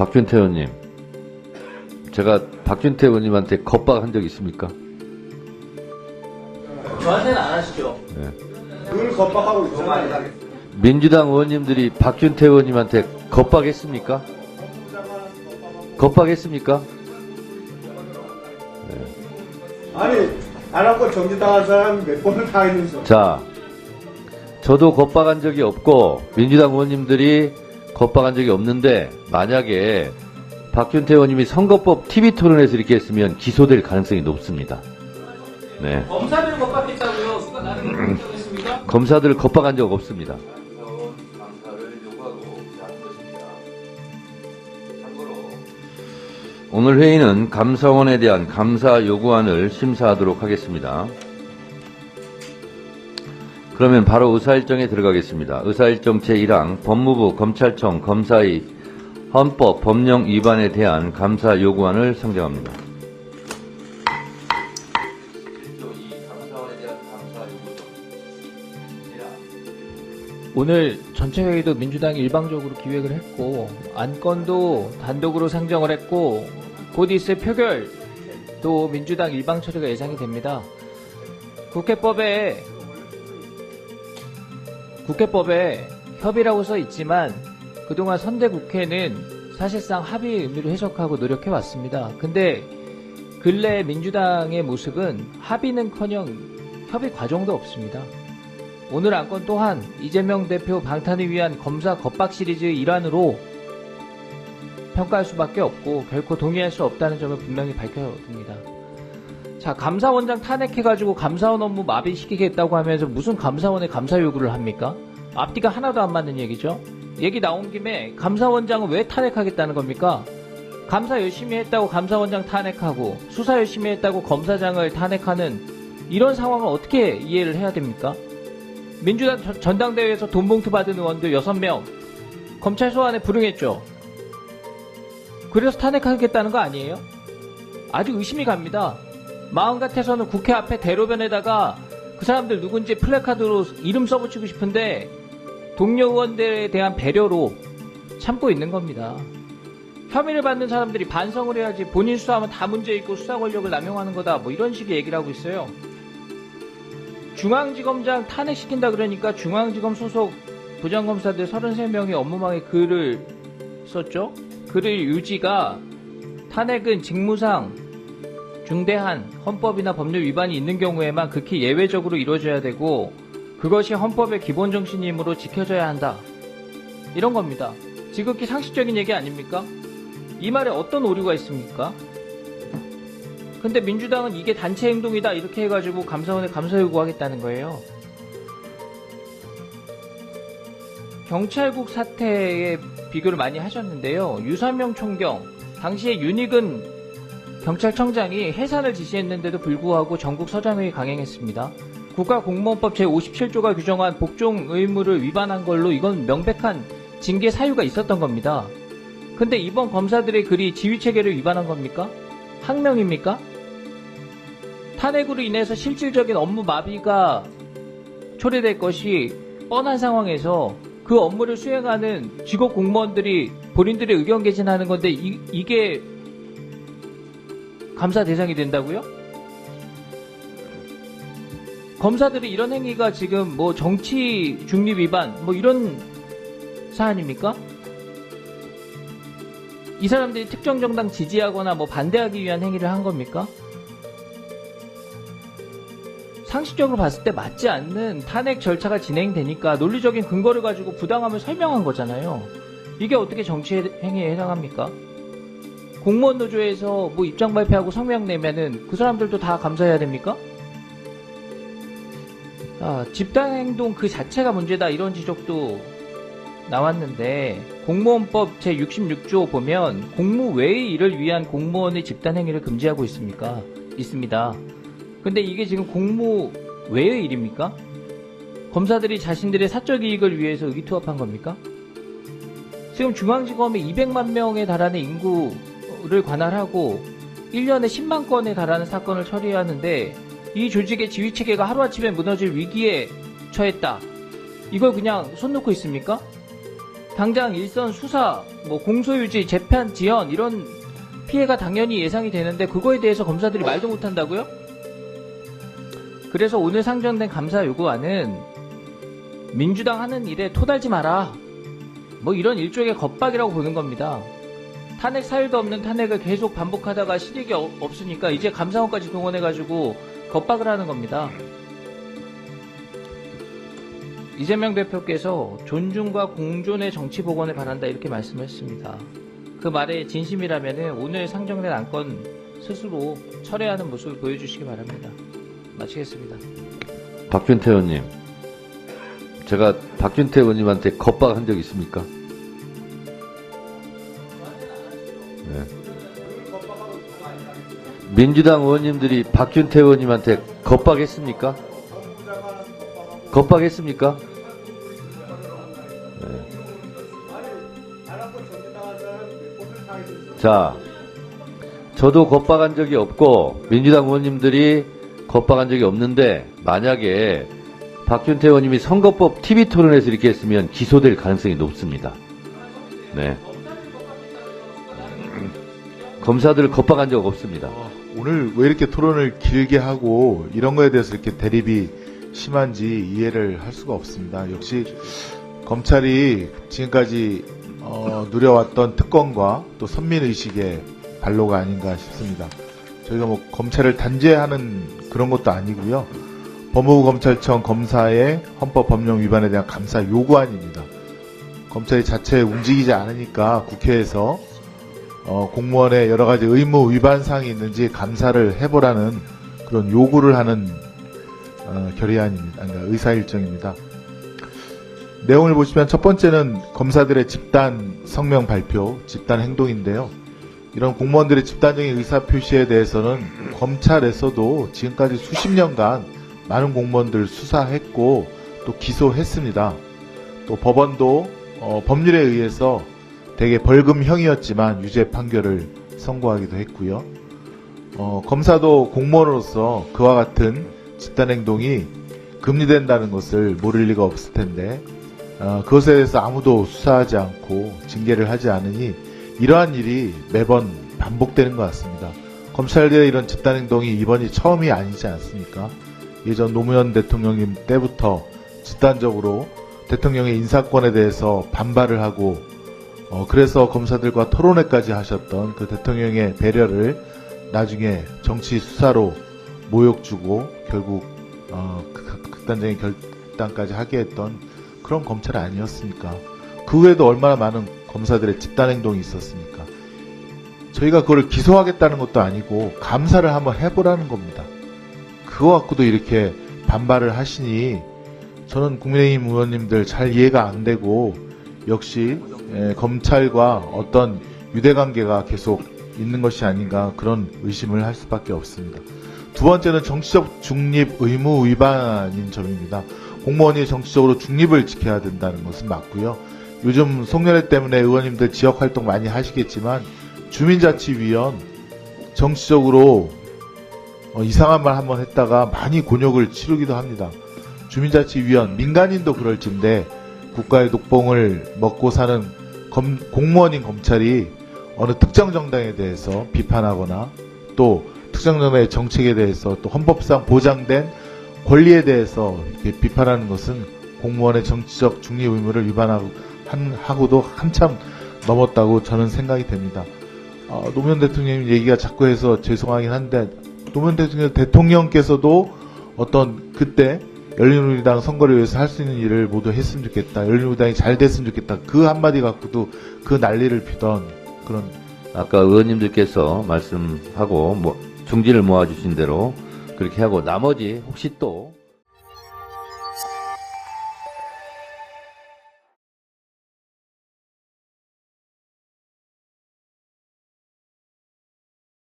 박균태 의원님, 제가 박균태 의원님한테 겁박한 적 있습니까? 저한테는 안 하시죠. 네. 늘 겁박하고 있잖아요. 민주당 의원님들이 박균태 의원님한테 겁박했습니까? 겁박했습니까? 아니, 안 하고 정지당한 사람이 몇 번을 당했는지. 자, 저도 겁박한 적이 없고 민주당 의원님들이 겁박한 적이 없는데, 만약에 박균태 의원님이 선거법 TV토론에서 이렇게 했으면 기소될 가능성이 높습니다. 네. 검사를 겁박했다고요? 누가 나를 겁박했습니까? 검사들을 겁박한 적 없습니다. 감사를 요구하고 한 것입니다. 참고로 오늘 회의는 감사원에 대한 감사 요구안을 심사하도록 하겠습니다. 그러면 바로 의사일정에 들어가겠습니다. 의사일정 제1항 법무부 검찰청 검사의 헌법 법령 위반에 대한 감사 요구안을 상정합니다. 1조 2 감사원에 대한 감사 요구죠. 1항 오늘 전체 회의도 민주당이 일방적으로 기획을 했고, 안건도 단독으로 상정을 했고, 곧 있을 표결도 민주당 일방 처리가 예상이 됩니다. 국회법에 협의라고 써 있지만 그동안 선대국회는 사실상 합의 의미로 해석하고 노력해왔습니다. 근데 근래 민주당의 모습은 합의는커녕 협의 과정도 없습니다. 오늘 안건 또한 이재명 대표 방탄을 위한 검사 겁박 시리즈의 일환으로 평가할 수밖에 없고 결코 동의할 수 없다는 점을 분명히 밝혀둡니다. 자, 감사원장 탄핵해가지고 감사원 업무 마비시키겠다고 하면서 무슨 감사원에 감사 요구를 합니까? 앞뒤가 하나도 안 맞는 얘기죠. 얘기 나온 김에 감사원장은 왜 탄핵하겠다는 겁니까? 감사 열심히 했다고 감사원장 탄핵하고 수사 열심히 했다고 검사장을 탄핵하는 이런 상황을 어떻게 이해를 해야 됩니까? 민주당 전당대회에서 돈봉투 받은 의원들 6명 검찰 소환에 불응했죠. 그래서 탄핵하겠다는 거 아니에요? 아주 의심이 갑니다. 마음 같아서는 국회 앞에 대로변에다가 그 사람들 누군지 플래카드로 이름 써붙이고 싶은데 동료 의원들에 대한 배려로 참고 있는 겁니다. 혐의를 받는 사람들이 반성을 해야지 본인 수사하면 다 문제 있고 수사 권력을 남용하는 거다 뭐 이런 식의 얘기를 하고 있어요. 중앙지검장 탄핵시킨다 그러니까 중앙지검 소속 부장검사들 33명이 업무망에 글을 썼죠. 글의 유지가 탄핵은 직무상 중대한 헌법이나 법률 위반이 있는 경우에만 극히 예외적으로 이루어져야 되고 그것이 헌법의 기본 정신이므로 지켜져야 한다. 이런 겁니다. 지극히 상식적인 얘기 아닙니까? 이 말에 어떤 오류가 있습니까? 근데 민주당은 이게 단체 행동이다 이렇게 해가지고 감사원에 감사 요구하겠다는 거예요. 경찰국 사태에 비교를 많이 하셨는데요. 유삼영 총경, 당시에 윤익은 경찰청장이 해산을 지시했는데도 불구하고 전국 서장회의 강행했습니다. 국가공무원법 제57조가 규정한 복종 의무를 위반한 걸로 이건 명백한 징계 사유가 있었던 겁니다. 근데 이번 검사들의 글이 지휘체계를 위반한 겁니까? 항명입니까? 탄핵으로 인해서 실질적인 업무 마비가 초래될 것이 뻔한 상황에서 그 업무를 수행하는 직업 공무원들이 본인들의 의견 개진하는 건데 이게 감사 대상이 된다고요? 검사들이 이런 행위가 지금 뭐 정치 중립 위반 뭐 이런 사안입니까? 이 사람들이 특정 정당 지지하거나 뭐 반대하기 위한 행위를 한 겁니까? 상식적으로 봤을 때 맞지 않는 탄핵 절차가 진행되니까 논리적인 근거를 가지고 부당함을 설명한 거잖아요. 이게 어떻게 정치 행위에 해당합니까? 공무원 노조에서 뭐 입장 발표하고 성명 내면은 그 사람들도 다 감사해야 됩니까? 집단행동 그 자체가 문제다 이런 지적도 나왔는데 공무원법 제66조 보면 공무 외의 일을 위한 공무원의 집단행위를 금지하고 있습니다. 근데 이게 지금 공무 외의 일입니까? 검사들이 자신들의 사적 이익을 위해서 의기투합한 겁니까? 지금 중앙지검에 200만 명에 달하는 인구를 관할하고 1년에 10만 건에 달하는 사건을 처리하는데 이 조직의 지휘체계가 하루아침에 무너질 위기에 처했다. 이걸 그냥 손 놓고 있습니까? 당장 일선 수사, 뭐 공소유지, 재판 지연 이런 피해가 당연히 예상이 되는데 그거에 대해서 검사들이 말도 못한다고요? 그래서 오늘 상정된 감사 요구안은 민주당 하는 일에 토달지 마라. 뭐 이런 일종의 겁박이라고 보는 겁니다. 탄핵 사유도 없는 탄핵을 계속 반복하다가 실익이 없으니까 이제 감사원까지 동원해가지고 겁박을 하는 겁니다. 이재명 대표께서 존중과 공존의 정치 복원을 바란다 이렇게 말씀했습니다. 그 말에 진심이라면 오늘 상정된 안건 스스로 철회하는 모습을 보여주시기 바랍니다. 마치겠습니다. 박균태 의원님, 제가 박균태 의원님한테 겁박한 적 있습니까? 네. 민주당 의원님들이 박균태 의원님한테 겁박했습니까? 겁박했습니까? 네. 자, 저도 겁박한 적이 없고 민주당 의원님들이 겁박한 적이 없는데 만약에 박균태 의원님이 선거법 TV 토론에서 이렇게 했으면 기소될 가능성이 높습니다. 네. 검사들을 겁박한 적 없습니다. 오늘 왜 이렇게 토론을 길게 하고 이런 거에 대해서 이렇게 대립이 심한지 이해를 할 수가 없습니다. 역시 검찰이 지금까지 누려왔던 특권과 또 선민의식의 발로가 아닌가 싶습니다. 저희가 뭐 검찰을 단죄하는 그런 것도 아니고요. 법무부 검찰청 검사의 헌법 법령 위반에 대한 감사 요구안입니다. 검찰이 자체 움직이지 않으니까 국회에서 공무원의 여러 가지 의무 위반 사항이 있는지 감사를 해보라는 그런 요구를 하는 결의안입니다. 그러니까 의사일정입니다. 내용을 보시면 첫 번째는 검사들의 집단 성명 발표, 집단 행동인데요. 이런 공무원들의 집단적인 의사표시에 대해서는 검찰에서도 지금까지 수십 년간 많은 공무원들 수사했고 또 기소했습니다. 또 법원도 법률에 의해서 대개 벌금형이었지만 유죄 판결을 선고하기도 했고요. 검사도 공무원으로서 그와 같은 집단 행동이 금지된다는 것을 모를 리가 없을 텐데 그것에 대해서 아무도 수사하지 않고 징계를 하지 않으니 이러한 일이 매번 반복되는 것 같습니다. 검찰들의 이런 집단 행동이 이번이 처음이 아니지 않습니까? 예전 노무현 대통령님 때부터 집단적으로 대통령의 인사권에 대해서 반발을 하고 그래서 검사들과 토론회까지 하셨던 그 대통령의 배려를 나중에 정치 수사로 모욕 주고 결국 극단적인 결단까지 하게 했던 그런 검찰이 아니었습니까? 그 외에도 얼마나 많은 검사들의 집단 행동이 있었습니까? 저희가 그걸 기소하겠다는 것도 아니고 감사를 한번 해보라는 겁니다. 그거 갖고도 이렇게 반발을 하시니 저는 국민의힘 의원님들 잘 이해가 안 되고 역시 검찰과 어떤 유대관계가 계속 있는 것이 아닌가 그런 의심을 할 수밖에 없습니다. 두 번째는 정치적 중립 의무 위반인 점입니다. 공무원이 정치적으로 중립을 지켜야 된다는 것은 맞고요. 요즘 송년회 때문에 의원님들 지역활동 많이 하시겠지만 주민자치위원 정치적으로 이상한 말 한번 했다가 많이 곤욕을 치르기도 합니다. 주민자치위원 민간인도 그럴진데 국가의 녹봉을 먹고 사는 공무원인 검찰이 어느 특정 정당에 대해서 비판하거나 또 특정 정당의 정책에 대해서 또 헌법상 보장된 권리에 대해서 이렇게 비판하는 것은 공무원의 정치적 중립 의무를 위반하고도 한참 넘었다고 저는 생각이 됩니다. 노무현 대통령 얘기가 자꾸 해서 죄송하긴 한데 노무현 대통령께서도 어떤 그때 열린우리당 선거를 위해서 할 수 있는 일을 모두 했으면 좋겠다. 열린우리당이 잘 됐으면 좋겠다. 그 한마디 갖고도 그 난리를 피던 그런. 아까 의원님들께서 말씀하고 중지를 모아주신 대로 그렇게 하고 나머지 혹시 또